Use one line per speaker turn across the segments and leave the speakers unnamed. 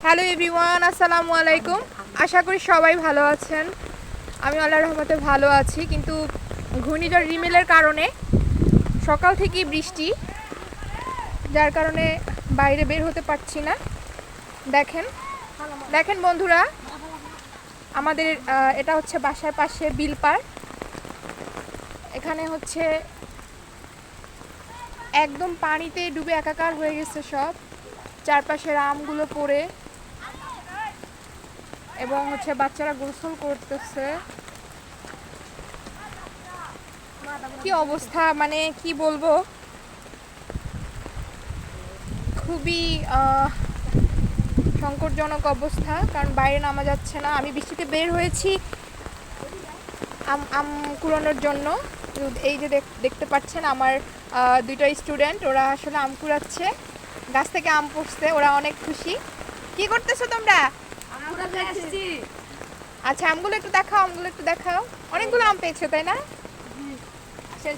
Hello everyone, আসসালামু আলাইকুম। আশা করি সবাই ভালো আছেন। আমি আল্লাহর রহমতে ভালো আছি, কিন্তু ঘূর্ণিঝড় রিমেলের কারণে সকাল থেকেই বৃষ্টি, যার কারণে বাইরে বের হতে পারছি না। দেখেন দেখেন বন্ধুরা, আমাদের এটা হচ্ছে বাসার পাশে বিলপার। এখানে হচ্ছে একদম পানিতে ডুবে একাকার হয়ে গেছে সব, চারপাশের আমগুলো পড়ে, এবং হচ্ছে বাচ্চারা গোসল করতেছে। কি অবস্থা, মানে কি বলবো, খুবই সংকটজনক অবস্থা। কারণ বাইরে নামা যাচ্ছে না। আমি বৃষ্টিতে বের হয়েছি আম কুড়ানোর জন্য। এই যে দেখতে পাচ্ছেন আমার দুইটা স্টুডেন্ট, ওরা আসলে আম কুড়াচ্ছে। গাছ থেকে আম পড়ছে, ওরা অনেক খুশি। কি করতেছো তোমরা? আচ্ছা, আমগুলো একটু দেখাও, অনেকগুলো আম পেয়েছো তাই না? আচ্ছা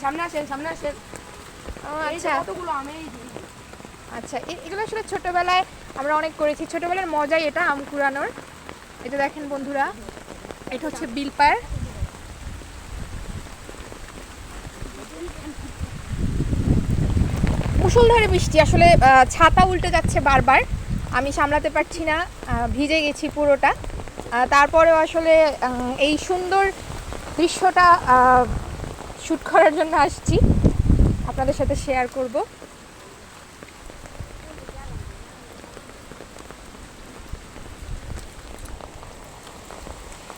আচ্ছা, এগুলো আসলে ছোটবেলায় আমরা অনেক করেছি। ছোটবেলার মজাই এটা, আম কুড়ানোর। এটা দেখেন বন্ধুরা, এটা হচ্ছে বিলপার। মুষলধারে বৃষ্টি, আসলে ছাতা উল্টে যাচ্ছে বারবার, আমি সামলাতে পারছি না, ভিজে গেছি পুরোটা। তারপরেও আসলে এই সুন্দর দৃশ্যটা শ্যুট করার জন্য আসছি, আপনাদের সাথে শেয়ার করব।